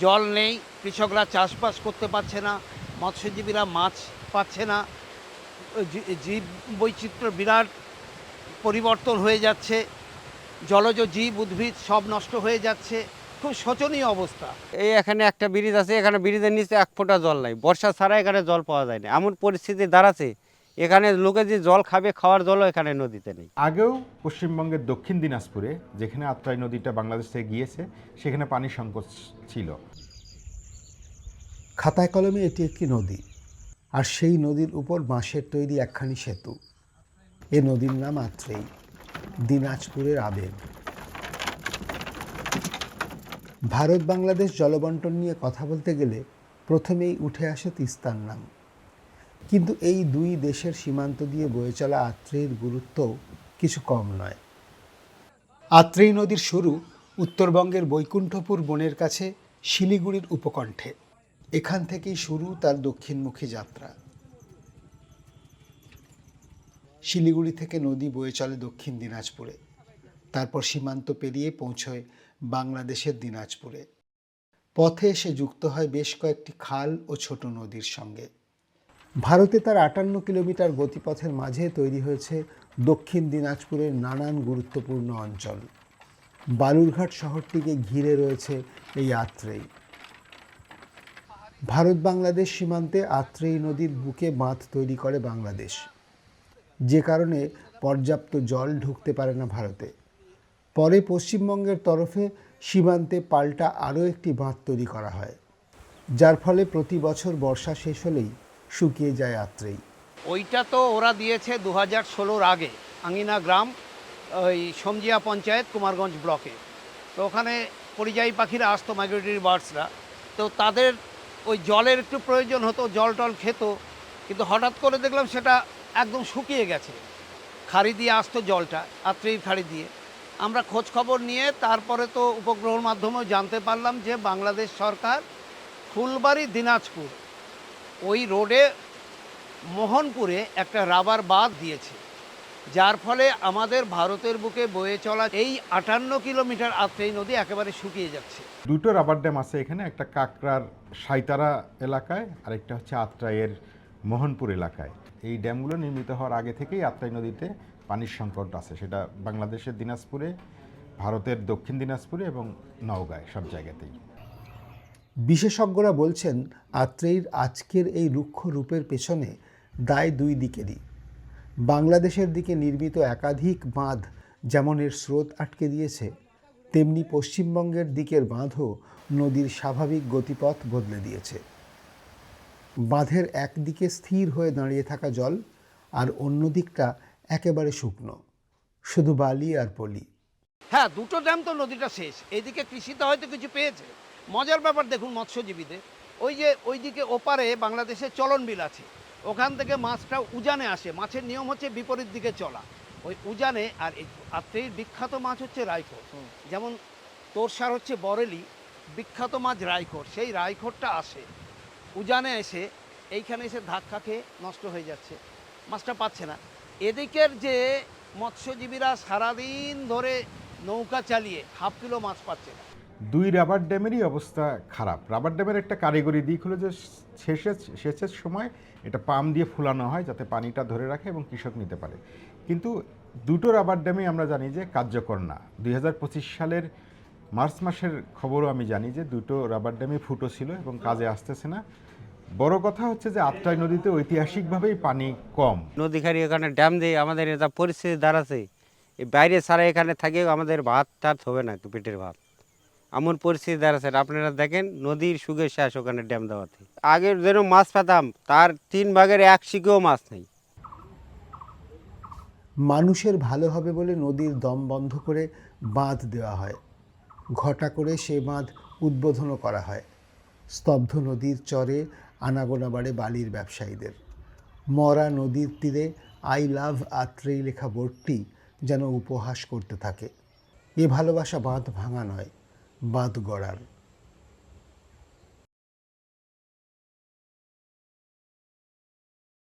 জল নেই, কৃষকরা চাষবাস করতে পারছে না, মৎস্যজীবীরা মাছ পাচ্ছে না, জীব বৈচিত্র্য বিরাট পরিবর্তন হয়ে যাচ্ছে, জলজ জীব উদ্ভিদ সব নষ্ট হয়ে যাচ্ছে, খুব শোচনীয় অবস্থা। এই এখানে একটা ব্রিজ আছে, এখানে ব্রিজের নিচে এক ফোঁটা জল নাই, বর্ষা ছাড়া এখানে জল পাওয়া যায় না, এমন পরিস্থিতি দাঁড়াচ্ছে এখানে লোকে যে জল খাবে খাওয়ার জলও এখানে নদীতে নেই। আগেও পশ্চিমবঙ্গের দক্ষিণ দিনাজপুরে, যেখানে আত্রাই নদীটা বাংলাদেশ থেকে গিয়েছে, সেখানে পানির সংকট ছিল। খাতায় কলমে এটি একটি নদী, আর সেই নদীর উপর বাঁশের তৈরি একখানি সেতু। এ নদীর নাম আত্রেই, দিনাজপুরের আবেগ। ভারত বাংলাদেশ জলবন্টন নিয়ে কথা বলতে গেলে প্রথমেই উঠে আসে তিস্তার নাম। কিন্তু এই দুই দেশের সীমান্ত দিয়ে বয়ে চলা আত্রেইর গুরুত্ব কিছু কম নয়। আত্রেই নদীর শুরু উত্তরবঙ্গের বৈকুণ্ঠপুর বনের কাছে শিলিগুড়ির উপকণ্ঠে। এখান থেকেই শুরু তার দক্ষিণমুখী যাত্রা। শিলিগুড়ি থেকে নদী বয়ে চলে দক্ষিণ দিনাজপুরে, তারপর সীমান্ত পেরিয়ে পৌঁছয় বাংলাদেশের দিনাজপুরে। পথে এসে যুক্ত হয় বেশ কয়েকটি খাল ও ছোট নদীর সঙ্গে। ভারতে তার 58 কিলোমিটার গতিপথের মাঝে তৈরি হয়েছে দক্ষিণ দিনাজপুরের নানান গুরুত্বপূর্ণ অঞ্চল। বালুরঘাট শহরটিকে ঘিরে রয়েছে এই আত্রেই। ভারত বাংলাদেশ সীমান্তে আত্রেই নদীর বুকে বাঁধ তৈরি করে বাংলাদেশ, যে কারণে পর্যাপ্ত জল ঢুকতে পারে না ভারতে। পরে পশ্চিমবঙ্গের তরফে সীমান্তে পাল্টা আরও একটি বাঁধ তৈরি করা হয়, যার ফলে প্রতি বছর বর্ষা শেষ হলেই শুকিয়ে যায় আত্রেই। ওইটা তো ওরা দিয়েছে 2016-র আগে, আঙিনা গ্রাম, ওই সমজিয়া পঞ্চায়েত, কুমারগঞ্জ ব্লকে। তো ওখানে পরিযায়ী পাখিরা আসতো, মাইগ্রেটরি বার্ডসরা, তো তাদের ওই জলের একটু প্রয়োজন হতো, জল টল খেত, কিন্তু হঠাৎ করে দেখলাম সেটা একদম শুকিয়ে গেছে। খাড়ি দিয়ে আসতো জলটা, আত্রেইর খাড়ি দিয়ে। আমরা খোঁজ খবর নিয়ে তারপরে তো উপগ্রহের মাধ্যমেও জানতে পারলাম যে বাংলাদেশ সরকার ফুলবাড়ি দিনাজপুর ওই রোডে মোহনপুরে একটা রাবার বাঁধ দিয়েছে, যার ফলে আমাদের ভারতের বুকে বয়ে চলা এই 58 কিলোমিটার আত্রেই নদী একেবারে শুকিয়ে যাচ্ছে। দুটো রাবার ড্যাম আছে এখানে, একটা কাকরার সাইতারা এলাকায়, আরেকটা হচ্ছে আত্রাইয়ের মোহনপুর এলাকায়। এই ড্যামগুলো নির্মিত হওয়ার আগে থেকেই আত্রাই নদীতে পানির সংকট আছে, সেটা বাংলাদেশের দিনাজপুরে, ভারতের দক্ষিণ দিনাজপুরে এবং নওগাঁয়, সব জায়গাতেই। বিশেষজ্ঞরা বলছেন আত্রেইর আজকের এই রুক্ষ রূপের পেছনে দায় দুই দিকেরই। বাংলাদেশের দিকে নির্মিত একাধিক বাঁধ যেমন এর স্রোত আটকে দিয়েছে, তেমনি পশ্চিমবঙ্গের দিকের বাঁধও নদীর স্বাভাবিক গতিপথ বদলে দিয়েছে। বাঁধের একদিকে স্থির হয়ে দাঁড়িয়ে থাকা জল, আর অন্য দিকটা একেবারে শুকনো, শুধু বালি আর পলি। হ্যাঁ, দুটো ড্যাম তো নদীটা শেষ, এইদিকে কৃষিতে হয়তো কিছু পেয়েছে। মজার ব্যাপার দেখুন মৎস্যজীবীদের, ওই যে ওইদিকে ওপারে বাংলাদেশের চলন বিল আছে, ওখান থেকে মাছটা উজানে আসে। মাছের নিয়ম হচ্ছে বিপরীত দিকে চলা, ওই উজানে। আর এই আত্রেইর বিখ্যাত মাছ হচ্ছে রাইখোর, যেমন তোরসার হচ্ছে বরেলি, বিখ্যাত মাছ রাইখোর। সেই রাইখোরটা আসে উজানে এসে, এইখানে এসে ধাক্কা খেয়ে নষ্ট হয়ে যাচ্ছে, মাছটা পাচ্ছে না। এদিকের যে মৎস্যজীবীরা সারাদিন ধরে নৌকা চালিয়ে হাফ কিলো মাছ পাচ্ছে না। দুই রাবার ড্যামেরই অবস্থা খারাপ। রাবার ড্যামের একটা কারিগরি দিক হলো যে সেচের সময় এটা পাম্প দিয়ে ফুলানো হয় যাতে পানিটা ধরে রাখে এবং কৃষক নিতে পারে। কিন্তু দুটো রাবার ড্যামই আমরা জানি যে কার্যকর না। 2025 সালের মার্চ মাসের খবরও আমি জানি যে দুটো রাবার ড্যামই ফুটো ছিল এবং কাজে আসতেছে না। বড় কথা হচ্ছে যে আত্রাই নদীতে ঐতিহাসিকভাবেই পানি কম। নদী খাড়ি এখানে ড্যাম দিয়ে আমাদের এটা পরিস্থিতি দাঁড়াচ্ছে, এই বাইরে ছাড়া এখানে থাকেও আমাদের ভাত টাত হবে না, পেটের ভাত, এমন পরিস্থিতি দাঁড়াচ্ছে। আপনারা দেখেন নদীর সুখে শেষ ওখানে ড্যাম দেওয়াতে। আগের যেন মাছ পেতাম তার 1/3 মাছ নেই। মানুষের ভালো হবে বলে নদীর দম বন্ধ করে বাঁধ দেওয়া হয়, ঘটা করে সে বাঁধ উদ্বোধনও করা হয়। স্তব্ধ নদীর চরে আনাগোনা বাড়ে বালির ব্যবসায়ীদের। মরা নদীর তীরে আই লাভ আত্রেই লেখা বোর্ডটি যেন উপহাস করতে থাকে। এ ভালোবাসা বাঁধ ভাঙা নয়, বাঁধ গড়ার।